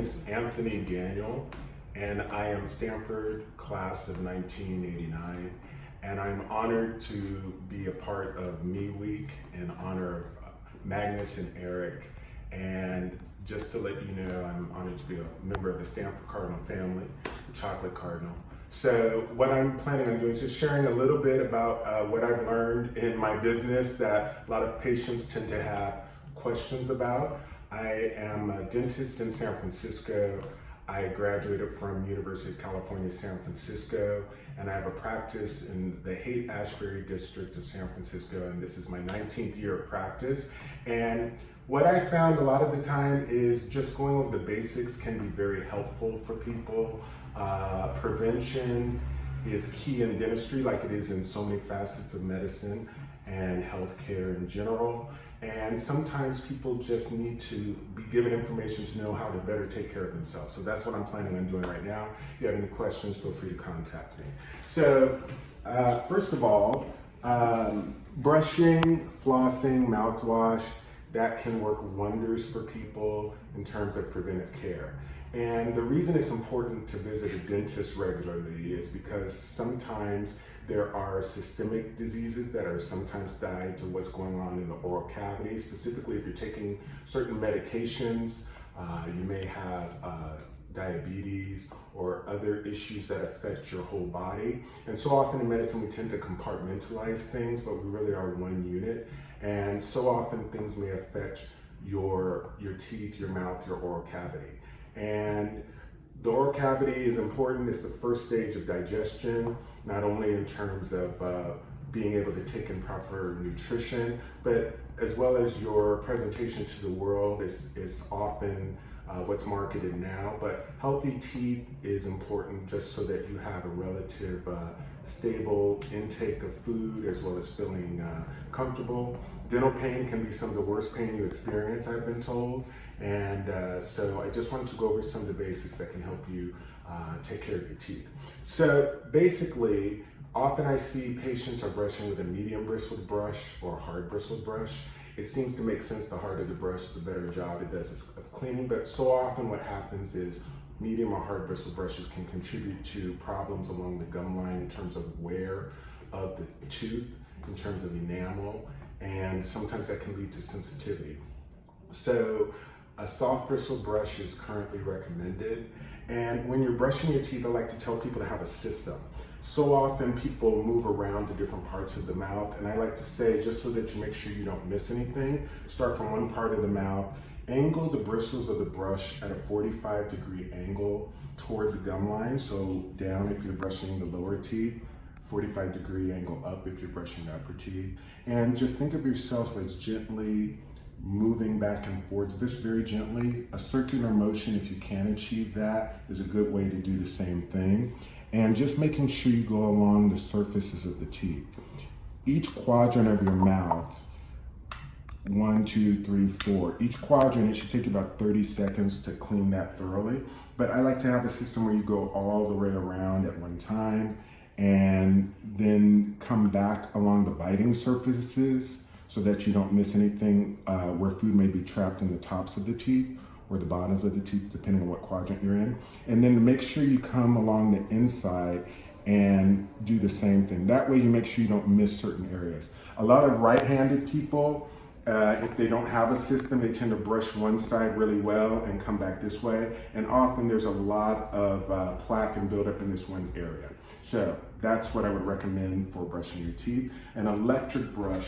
is Anthony Daniel, and I am Stanford class of 1989, and I'm honored to be a part of Me Week in honor of Magnus and Eric. And just to let you know, I'm honored to be a member of the Stanford Cardinal family, the Chocolate Cardinal. So what I'm planning on doing is just sharing a little bit about what I've learned in my business that a lot of patients tend to have questions about. I am a dentist in San Francisco. I graduated from University of California, San Francisco, and I have a practice in the Haight-Ashbury district of San Francisco, and this is my 19th year of practice. And what I found a lot of the time is just going over the basics can be very helpful for people. Prevention is key in dentistry, like it is in so many facets of medicine and healthcare in general. And sometimes people just need to be given information to know how to better take care of themselves. So that's what I'm planning on doing right now. If you have any questions, feel free to contact me. So first of all, brushing, flossing, mouthwash, that can work wonders for people in terms of preventive care. And the reason it's important to visit a dentist regularly is because sometimes there are systemic diseases that are sometimes tied to what's going on in the oral cavity. Specifically, if you're taking certain medications, you may have diabetes or other issues that affect your whole body. And so often in medicine, we tend to compartmentalize things, but we really are one unit. And so often things may affect your teeth, your mouth, your oral cavity. And the oral cavity is important. It's the first stage of digestion, not only in terms of being able to take in proper nutrition, but as well as your presentation to the world is often what's marketed now. But healthy teeth is important just so that you have a relative stable intake of food as well as feeling comfortable. Dental pain can be some of the worst pain you experience, I've been told. And so I just wanted to go over some of the basics that can help you take care of your teeth. So basically, often I see patients are brushing with a medium bristled brush or a hard bristled brush. It seems to make sense, the harder the brush, the better job it does of cleaning. But so often what happens is medium or hard bristled brushes can contribute to problems along the gum line in terms of wear of the tooth, in terms of enamel, and sometimes that can lead to sensitivity. So a soft bristle brush is currently recommended. And when you're brushing your teeth, I like to tell people to have a system. So often people move around to different parts of the mouth, and I like to say, just so that you make sure you don't miss anything, start from one part of the mouth, angle the bristles of the brush at a 45-degree angle toward the gum line. So down if you're brushing the lower teeth, 45-degree angle up if you're brushing the upper teeth. And just think of yourself as gently moving back and forth, just very gently. A circular motion, if you can achieve that, is a good way to do the same thing. And just making sure you go along the surfaces of the teeth. Each quadrant of your mouth, 1, 2, 3, 4. Each quadrant, it should take you about 30 seconds to clean that thoroughly. But I like to have a system where you go all the way around at one time and then come back along the biting surfaces so that you don't miss anything where food may be trapped in the tops of the teeth or the bottoms of the teeth, depending on what quadrant you're in. And then make sure you come along the inside and do the same thing. That way you make sure you don't miss certain areas. A lot of right-handed people, if they don't have a system, they tend to brush one side really well and come back this way. And often there's a lot of plaque and buildup in this one area. So that's what I would recommend for brushing your teeth. An electric brush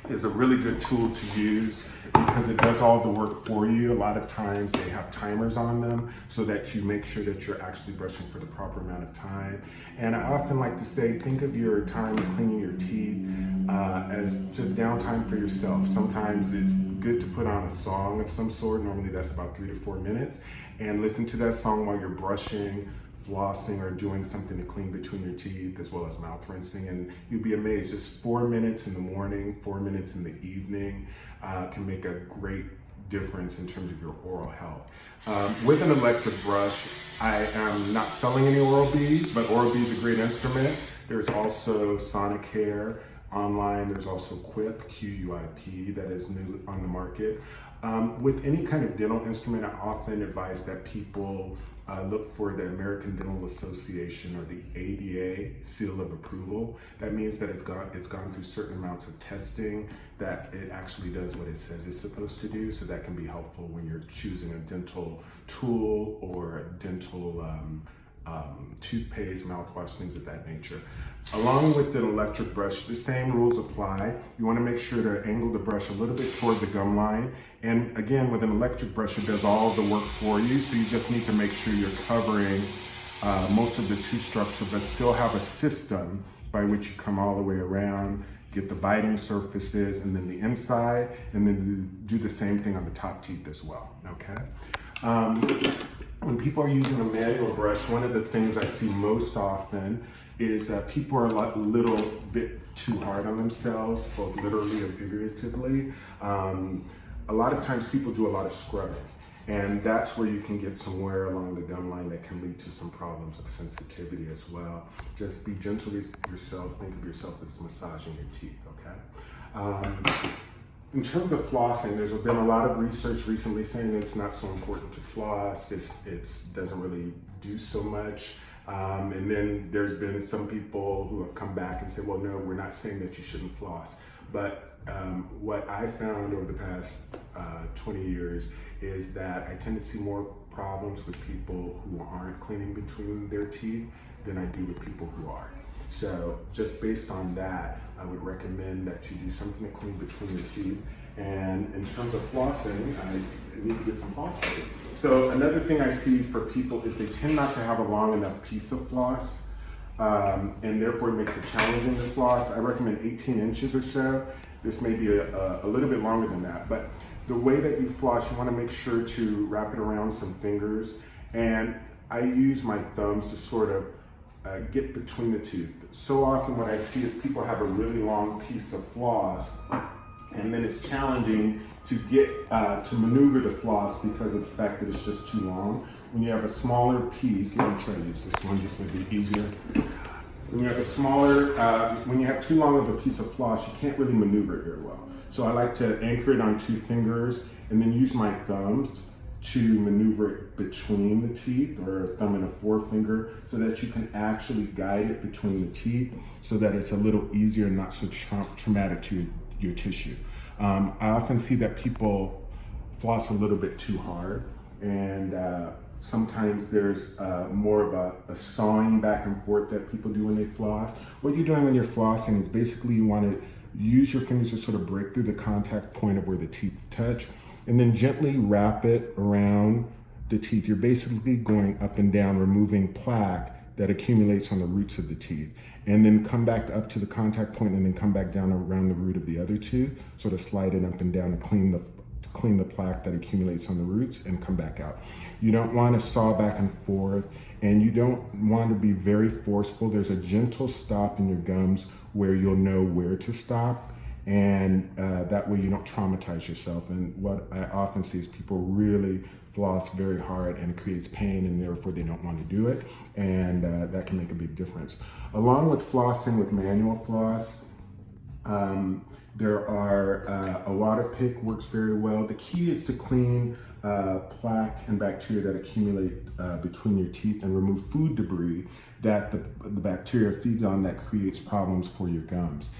is a really good tool to use because it does all the work for you. A lot of times they have timers on them so that you make sure that you're actually brushing for the proper amount of time. And I often like to say, think of your time cleaning your teeth as just downtime for yourself. Sometimes it's good to put on a song of some sort. Normally that's about 3 to 4 minutes, and listen to that song while you're brushing, flossing, or doing something to clean between your teeth, as well as mouth rinsing. And you'll be amazed, just 4 minutes in the morning, 4 minutes in the evening can make a great difference in terms of your oral health. With an electric brush, I am not selling any Oral-B's, but Oral-B is a great instrument. There's also Sonicare online. There's also Quip, Q-U-I-P, that is new on the market. With any kind of dental instrument, I often advise that people look for the American Dental Association or the ADA seal of approval. That means that it's gone through certain amounts of testing, that it actually does what it says it's supposed to do. So that can be helpful when you're choosing a dental tool or a dental toothpaste, mouthwash, things of that nature. Along with an electric brush, the same rules apply. You want to make sure to angle the brush a little bit toward the gum line. And again, with an electric brush, it does all the work for you. So you just need to make sure you're covering most of the tooth structure, but still have a system by which you come all the way around, get the biting surfaces, and then the inside, and then do the same thing on the top teeth as well, okay? When people are using a manual brush, one of the things I see most often is that people are a little bit too hard on themselves, both literally and figuratively. A lot of times people do a lot of scrubbing, and that's where you can get some wear along the gum line that can lead to some problems of sensitivity as well. Just be gentle with yourself. Think of yourself as massaging your teeth, okay? In terms of flossing, there's been a lot of research recently saying that it's not so important to floss. It doesn't really do so much. And then there's been some people who have come back and said, well, no, we're not saying that you shouldn't floss. But what I found over the past 20 years is that I tend to see more problems with people who aren't cleaning between their teeth than I do with people who are. So just based on that, I would recommend that you do something to clean between your teeth. And in terms of flossing, I need to get some floss for you. So another thing I see for people is they tend not to have a long enough piece of floss, and therefore it makes it challenging to floss. I recommend 18 inches or so. This may be a little bit longer than that, but the way that you floss, you want to make sure to wrap it around some fingers. And I use my thumbs to sort of get between the teeth. So often what I see is people have a really long piece of floss, and then it's challenging to get to maneuver the floss because of the fact that it's just too long. When you have a smaller piece, let me try to use this one, this may be easier. When you have a smaller, when you have too long of a piece of floss, you can't really maneuver it very well. So I like to anchor it on 2 fingers and then use my thumbs to maneuver it between the teeth, or a thumb and a forefinger, so that you can actually guide it between the teeth so that it's a little easier and not so traumatic to your tissue. I often see that people floss a little bit too hard, and sometimes there's more of a sawing back and forth that people do when they floss. What you're doing when you're flossing is basically you want to use your fingers to sort of break through the contact point of where the teeth touch, and then gently wrap it around the teeth. You're basically going up and down, removing plaque that accumulates on the roots of the teeth, and then come back up to the contact point, and then come back down around the root of the other tooth, sort of slide it up and down to clean the plaque that accumulates on the roots, and come back out. You don't want to saw back and forth, and you don't want to be very forceful. There's a gentle stop in your gums where you'll know where to stop, and that way you don't traumatize yourself. And what I often see is people really floss very hard, and it creates pain, and therefore they don't want to do it, and that can make a big difference. Along with flossing with manual floss, there are a water pick works very well. The key is to clean plaque and bacteria that accumulate between your teeth, and remove food debris that the bacteria feeds on that creates problems for your gums.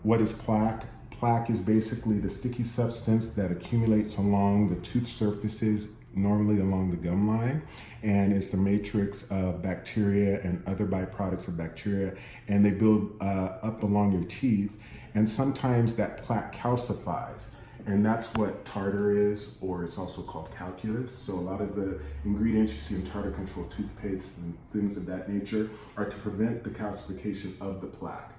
What is plaque? Plaque is basically the sticky substance that accumulates along the tooth surfaces, normally along the gum line, and it's a matrix of bacteria and other byproducts of bacteria, and they build up along your teeth, and sometimes that plaque calcifies, and that's what tartar is, or it's also called calculus. So a lot of the ingredients you see in tartar control toothpaste and things of that nature are to prevent the calcification of the plaque.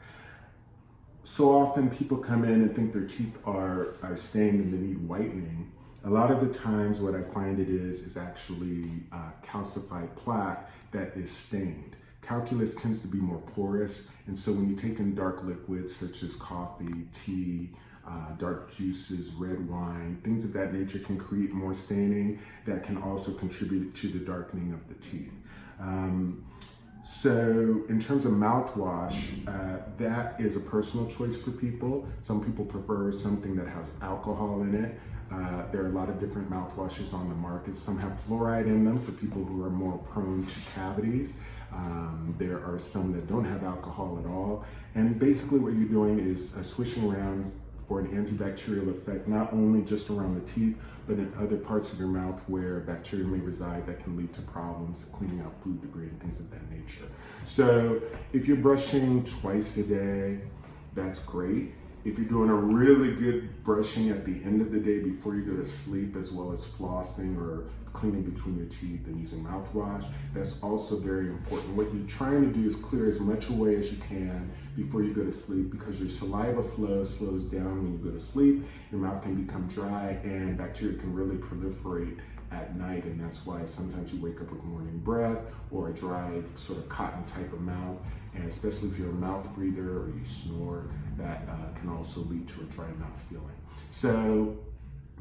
So often people come in and think their teeth are stained and they need whitening. A lot of the times what I find it is actually calcified plaque that is stained. Calculus tends to be more porous, and so when you take in dark liquids such as coffee, tea, dark juices, red wine, things of that nature can create more staining that can also contribute to the darkening of the teeth. So in terms of mouthwash, that is a personal choice for people. Some people prefer something that has alcohol in it. There are a lot of different mouthwashes on the market. Some have fluoride in them for people who are more prone to cavities. There are some that don't have alcohol at all. And basically what you're doing is swishing around for an antibacterial effect, not only just around the teeth, but in other parts of your mouth where bacteria may reside that can lead to problems cleaning out food debris and things of that nature. So if you're brushing twice a day, that's great. If you're doing a really good brushing at the end of the day before you go to sleep, as well as flossing or cleaning between your teeth and using mouthwash, that's also very important. What you're trying to do is clear as much away as you can before you go to sleep, because your saliva flow slows down when you go to sleep. Your mouth can become dry and bacteria can really proliferate at night, and that's why sometimes you wake up with morning breath or a dry sort of cotton type of mouth, and especially if you're a mouth breather or you snore, that can also lead to a dry mouth feeling. So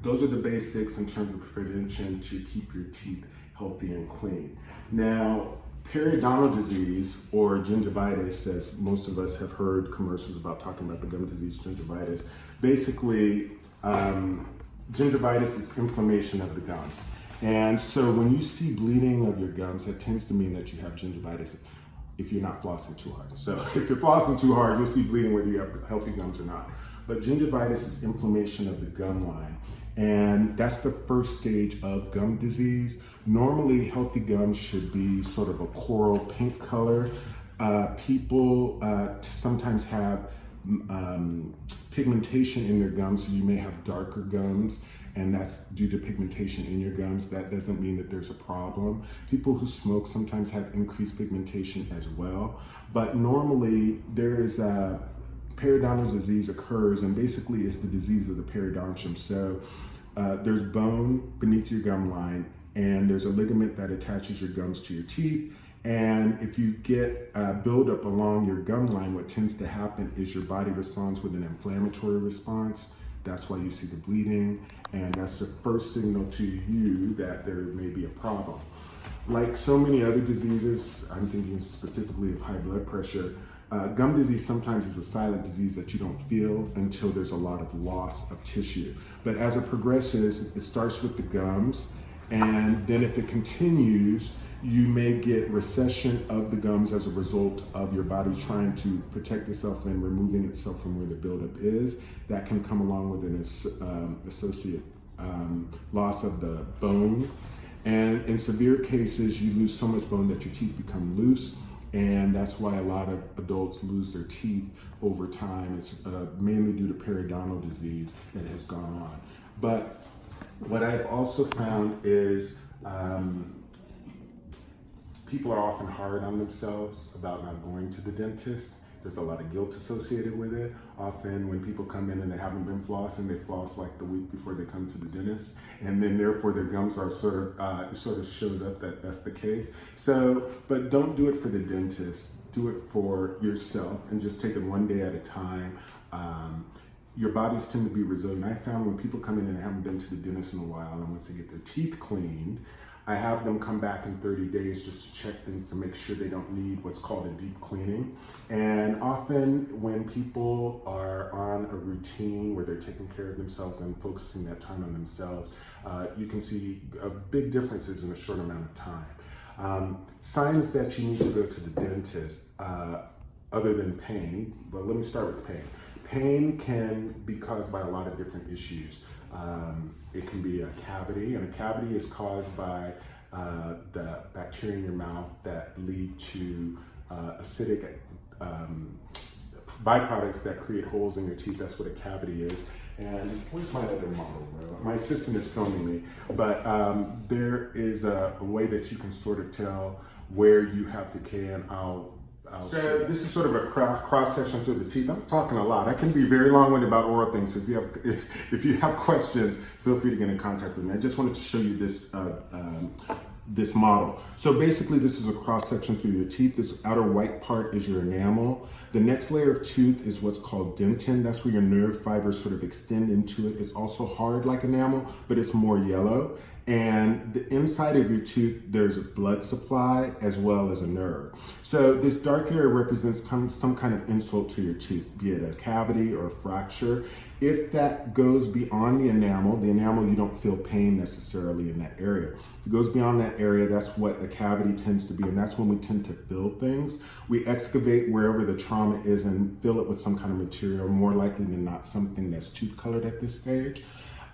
those are the basics in terms of prevention to keep your teeth healthy and clean. Now, periodontal disease, or gingivitis, as most of us have heard commercials about talking about the gum disease, gingivitis. Basically, gingivitis is inflammation of the gums. And so when you see bleeding of your gums, that tends to mean that you have gingivitis if you're not flossing too hard. So if you're flossing too hard, you'll see bleeding whether you have healthy gums or not. But gingivitis is inflammation of the gum line. And that's the first stage of gum disease. Normally, healthy gums should be sort of a coral pink color. People sometimes have pigmentation in their gums, so you may have darker gums, and that's due to pigmentation in your gums. That doesn't mean that there's a problem. People who smoke sometimes have increased pigmentation as well, but normally there is periodontal disease occurs, and basically it's the disease of the periodontium. So there's bone beneath your gum line, and there's a ligament that attaches your gums to your teeth. And if you get buildup along your gum line, what tends to happen is your body responds with an inflammatory response. That's why you see the bleeding, and that's the first signal to you that there may be a problem. Like so many other diseases, I'm thinking specifically of high blood pressure, gum disease sometimes is a silent disease that you don't feel until there's a lot of loss of tissue. But as it progresses, it starts with the gums, and then if it continues, you may get recession of the gums as a result of your body trying to protect itself and removing itself from where the buildup is. That can come along with an associate loss of the bone. And in severe cases, you lose so much bone that your teeth become loose. And that's why a lot of adults lose their teeth over time. It's mainly due to periodontal disease that has gone on. But what I've also found is people are often hard on themselves about not going to the dentist. There's a lot of guilt associated with it. Often when people come in and they haven't been flossing, they floss like the week before they come to the dentist. And then therefore their gums are it sort of shows up that that's the case. So, but don't do it for the dentist. Do it for yourself and just take it one day at a time. Your bodies tend to be resilient. I found when people come in and haven't been to the dentist in a while and once they get their teeth cleaned, I have them come back in 30 days just to check things to make sure they don't need what's called a deep cleaning. And often when people are on a routine where they're taking care of themselves and focusing that time on themselves, you can see big differences in a short amount of time. Signs that you need to go to the dentist, other than pain, but let me start with pain. Pain can be caused by a lot of different issues. It can be a cavity, and a cavity is caused by the bacteria in your mouth that lead to acidic byproducts that create holes in your teeth. That's what a cavity is. And where's my other model? My assistant is filming me, but there is a way that you can sort of tell where you have decay, and so this is sort of a cross section through the teeth. I'm talking a lot. I can be very long-winded about oral things. So if you have questions, feel free to get in contact with me. I just wanted to show you this this model. So basically, this is a cross section through your teeth. This outer white part is your enamel. The next layer of tooth is what's called dentin. That's where your nerve fibers sort of extend into it. It's also hard like enamel, but it's more yellow. And the inside of your tooth, there's a blood supply as well as a nerve. So this dark area represents some kind of insult to your tooth, be it a cavity or a fracture. If that goes beyond the enamel, you don't feel pain necessarily in that area. If it goes beyond that area, that's what a cavity tends to be, and that's when we tend to fill things. We excavate wherever the trauma is and fill it with some kind of material, more likely than not something that's tooth colored at this stage.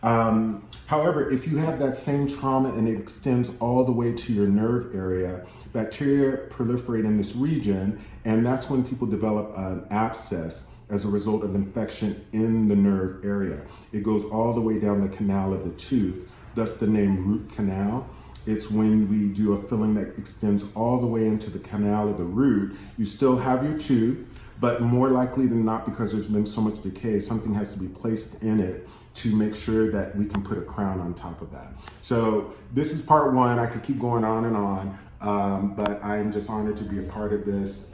However, if you have that same trauma and it extends all the way to your nerve area, bacteria proliferate in this region, and that's when people develop an abscess as a result of infection in the nerve area. It goes all the way down the canal of the tooth, thus the name root canal. It's when we do a filling that extends all the way into the canal of the root. You still have your tooth, but more likely than not, because there's been so much decay, something has to be placed in it to make sure that we can put a crown on top of that. So this is part one. I could keep going on and on, but I'm just honored to be a part of this.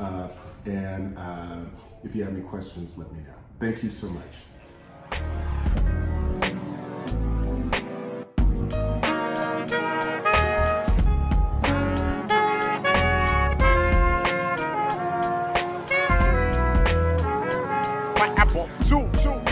If you have any questions, let me know. Thank you so much. My apple, zoom, zoom.